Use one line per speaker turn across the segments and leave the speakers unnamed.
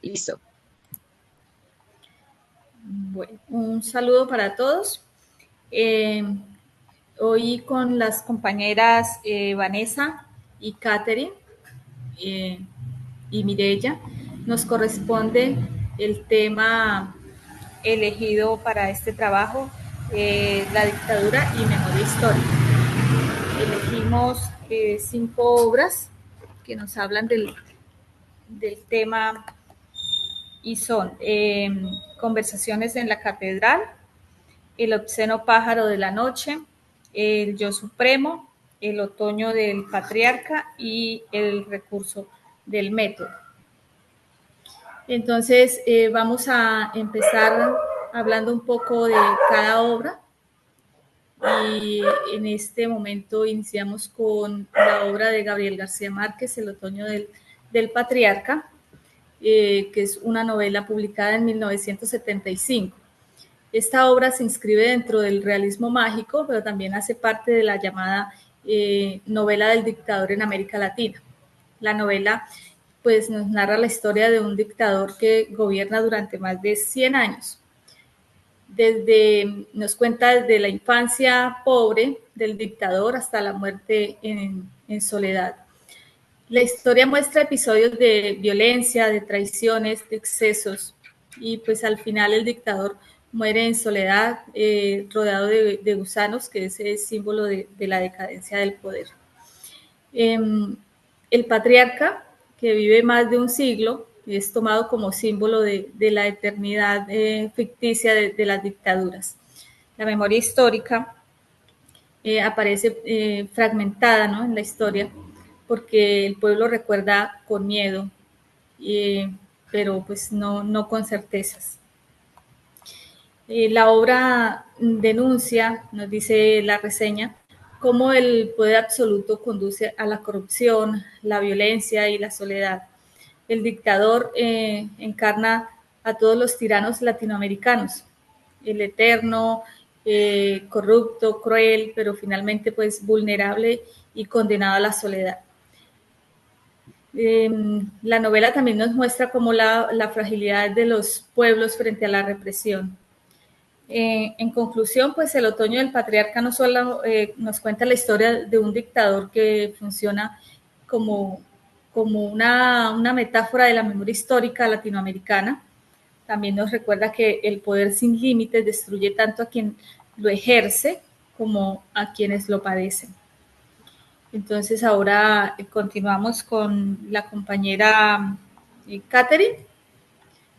Listo.
Bueno, un saludo para todos. Hoy con las compañeras Vanessa y Katherine y Mireya nos corresponde el tema elegido para este trabajo, la dictadura y memoria histórica. Elegimos 5 obras que nos hablan del tema y son Conversaciones en la Catedral, El obsceno pájaro de la noche, El yo supremo, El otoño del patriarca y El recurso del método. Entonces vamos a empezar hablando un poco de cada obra y en este momento iniciamos con la obra de Gabriel García Márquez, El otoño del patriarca, que es una novela publicada en 1975. Esta obra se inscribe dentro del realismo mágico, pero también hace parte de la llamada novela del dictador en América Latina. La novela pues, nos narra la historia de un dictador que gobierna durante más de 100 años. Nos cuenta desde la infancia pobre del dictador hasta la muerte en soledad. La historia muestra episodios de violencia, de traiciones, de excesos, y pues al final el dictador muere en soledad, rodeado de gusanos, que es el símbolo de la decadencia del poder. El patriarca, que vive más de un siglo, es tomado como símbolo de la eternidad ficticia de las dictaduras. La memoria histórica aparece fragmentada, ¿no?, en la historia, porque el pueblo recuerda con miedo, pero pues no con certezas. La obra denuncia, nos dice la reseña, cómo el poder absoluto conduce a la corrupción, la violencia y la soledad. El dictador encarna a todos los tiranos latinoamericanos, el eterno, corrupto, cruel, pero finalmente pues vulnerable y condenado a la soledad. La novela también nos muestra cómo la fragilidad de los pueblos frente a la represión. En conclusión, pues el otoño del patriarca no solo nos cuenta la historia de un dictador que funciona como una metáfora de la memoria histórica latinoamericana, también nos recuerda que el poder sin límites destruye tanto a quien lo ejerce como a quienes lo padecen. Entonces ahora continuamos con la compañera Katherine,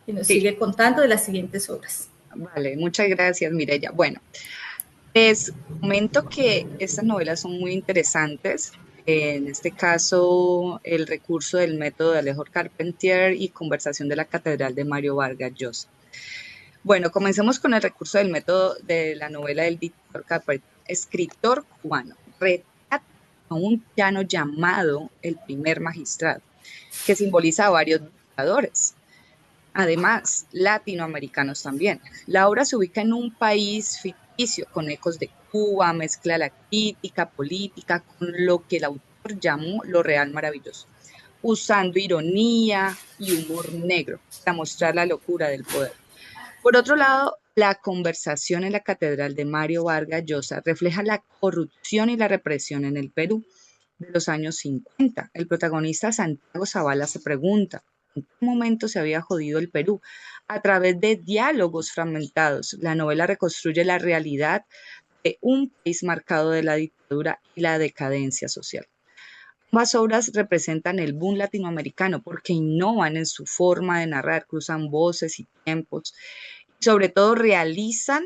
que nos
Sí,
sigue contando de las siguientes obras.
vale, muchas gracias, Mireya. Bueno, les comento que estas novelas son muy interesantes. En este caso, El recurso del método de Alejo Carpentier y Conversación de la Catedral de Mario Vargas Llosa. Bueno, comencemos con el recurso del método de la novela del dictador Carpentier, escritor cubano. Retrata a un llano llamado el primer magistrado, que simboliza a varios dictadores. Además, latinoamericanos también. La obra se ubica en un país ficticio con ecos de Cuba, mezcla la crítica política con lo que el autor llamó lo real maravilloso, usando ironía y humor negro para mostrar la locura del poder. Por otro lado, la conversación en la Catedral de Mario Vargas Llosa refleja la corrupción y la represión en el Perú de los años 50. El protagonista Santiago Zavala se pregunta, ¿en qué momento se había jodido el Perú? A través de diálogos fragmentados, la novela reconstruye la realidad de un país marcado de la dictadura y la decadencia social. Ambas obras representan el boom latinoamericano porque innovan en su forma de narrar, cruzan voces y tiempos, y sobre todo realizan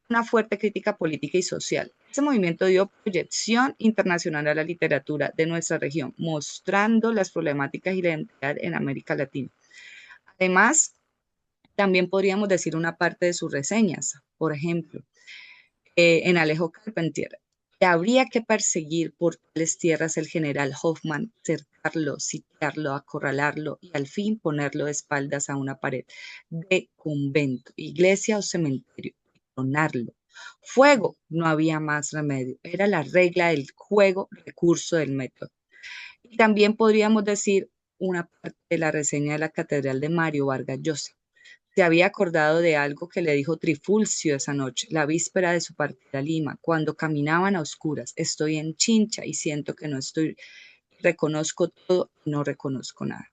una fuerte crítica política y social. Este movimiento dio proyección internacional a la literatura de nuestra región, mostrando las problemáticas y la identidad en América Latina. Además, también podríamos decir una parte de sus reseñas, por ejemplo, en Alejo Carpentier. Habría que perseguir por tales tierras el general Hoffman, cercarlo, sitiarlo, acorralarlo y al fin ponerlo de espaldas a una pared de convento, iglesia o cementerio, y tronarlo. Fuego, no había más remedio, era la regla del juego, recurso del método. Y también podríamos decir una parte de la reseña de la Catedral de Mario Vargas Llosa. Se había acordado de algo que le dijo Trifulcio esa noche, la víspera de su partida a Lima, cuando caminaban a oscuras. Estoy en Chincha y siento que no estoy, reconozco todo y no reconozco nada.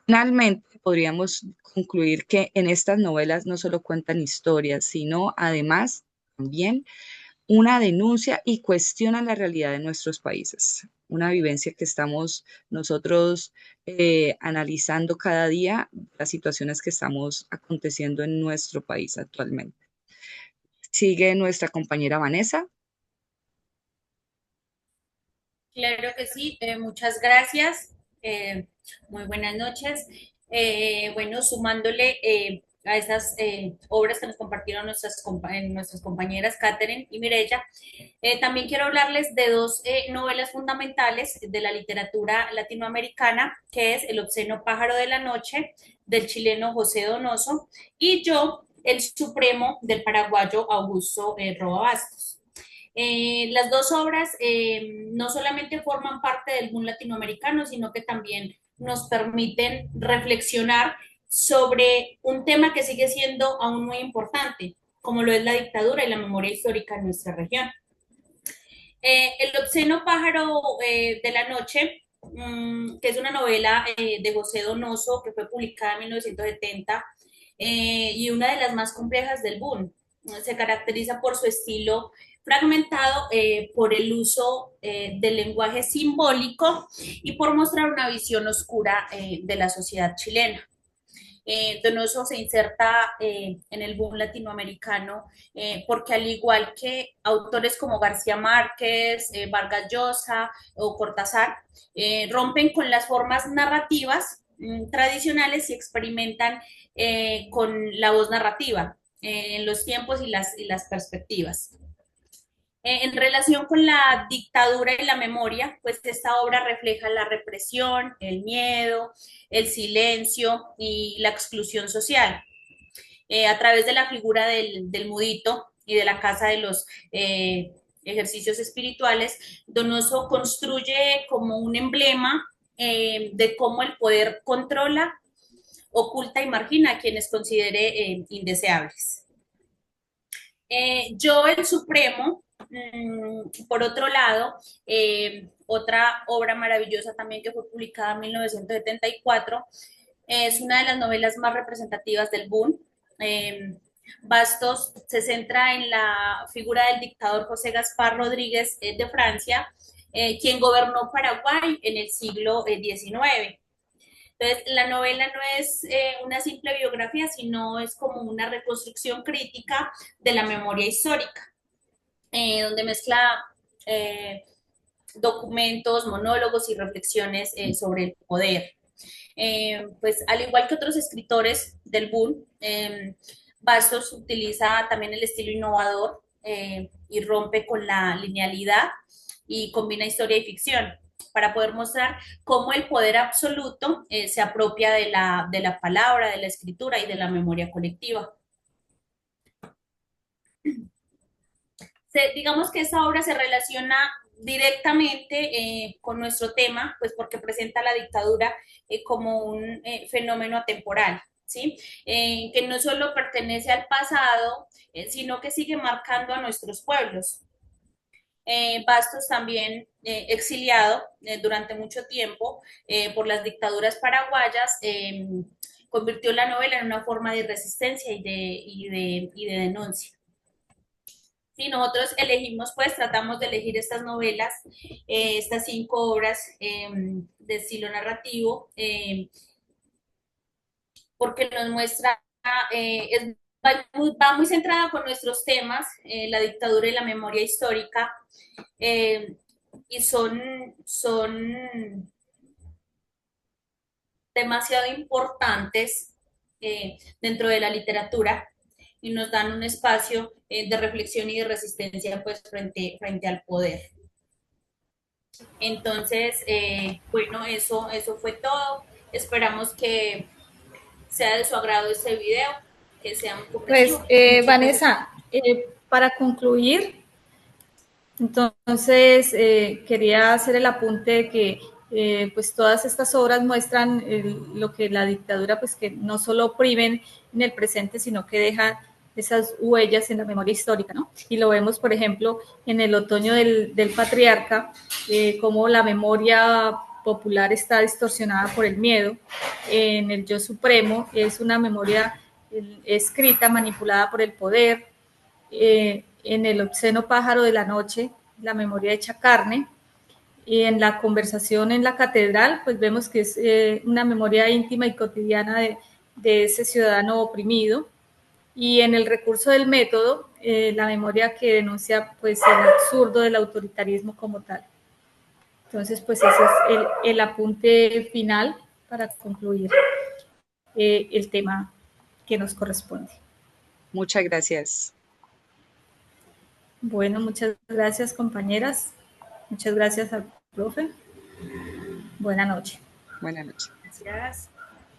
Finalmente, podríamos concluir que en estas novelas no solo cuentan historias, sino además también una denuncia y cuestiona la realidad de nuestros países, una vivencia que estamos nosotros analizando cada día, las situaciones que estamos aconteciendo en nuestro país actualmente. Sigue nuestra compañera Vanessa.
Claro que sí, muchas gracias. Muy buenas noches. Bueno, sumándole a estas obras que nos compartieron nuestras compañeras Catherine y Mireya, también quiero hablarles de dos novelas fundamentales de la literatura latinoamericana, que es El obsceno pájaro de la noche, del chileno José Donoso, y Yo, el supremo, del paraguayo Augusto Roa Bastos. Las dos obras no solamente forman parte del boom latinoamericano, sino que también nos permiten reflexionar sobre un tema que sigue siendo aún muy importante, como lo es la dictadura y la memoria histórica en nuestra región. El obsceno pájaro de la noche, que es una novela de José Donoso que fue publicada en 1970 y una de las más complejas del boom. Se caracteriza por su estilo fragmentado, por el uso del lenguaje simbólico y por mostrar una visión oscura de la sociedad chilena. Donoso se inserta en el boom latinoamericano porque al igual que autores como García Márquez, Vargas Llosa o Cortázar, rompen con las formas narrativas tradicionales y experimentan con la voz narrativa en los tiempos y las perspectivas. En relación con la dictadura y la memoria, pues esta obra refleja la represión, el miedo, el silencio y la exclusión social. A través de la figura del mudito y de la casa de los ejercicios espirituales, Donoso construye como un emblema de cómo el poder controla, oculta y margina a quienes considere indeseables. Yo, el Supremo, por otro lado, otra obra maravillosa también que fue publicada en 1974, es una de las novelas más representativas del boom. Bastos se centra en la figura del dictador José Gaspar Rodríguez de Francia, quien gobernó Paraguay en el siglo XIX. Entonces, la novela no es una simple biografía, sino es como una reconstrucción crítica de la memoria histórica, donde mezcla documentos, monólogos y reflexiones sobre el poder. Pues al igual que otros escritores del boom, Bastos utiliza también el estilo innovador y rompe con la linealidad y combina historia y ficción para poder mostrar cómo el poder absoluto se apropia de la palabra, de la escritura y de la memoria colectiva. Digamos que esta obra se relaciona directamente con nuestro tema, pues porque presenta la dictadura como un fenómeno atemporal, ¿sí? Que no solo pertenece al pasado, sino que sigue marcando a nuestros pueblos. Bastos también exiliado durante mucho tiempo por las dictaduras paraguayas, convirtió la novela en una forma de resistencia y de denuncia. Sí, nosotros elegimos, pues tratamos de elegir estas novelas, estas 5 obras de estilo narrativo, porque nos muestra, va muy centrada con nuestros temas, la dictadura y la memoria histórica, y son demasiado importantes dentro de la literatura y nos dan un espacio de reflexión y de resistencia pues frente al poder. Entonces, bueno, eso fue todo. Esperamos que sea de su agrado este video, que sea un poco...
Pues, Vanessa, para concluir, entonces quería hacer el apunte de que pues todas estas obras muestran lo que la dictadura, pues que no solo oprimen en el presente, sino que deja esas huellas en la memoria histórica, ¿no? Y lo vemos, por ejemplo, en el otoño del patriarca, cómo la memoria popular está distorsionada por el miedo. En el Yo Supremo es una memoria escrita, manipulada por el poder. En el obsceno pájaro de la noche, la memoria hecha carne. Y en la conversación en la catedral, pues vemos que es una memoria íntima y cotidiana de ese ciudadano oprimido. Y en el recurso del método, la memoria que denuncia pues el absurdo del autoritarismo como tal. Entonces, pues ese es el apunte final para concluir el tema que nos corresponde.
Muchas gracias.
Bueno, muchas gracias, compañeras. Muchas gracias al profe. Buenas noches.
Buenas noches.
Gracias.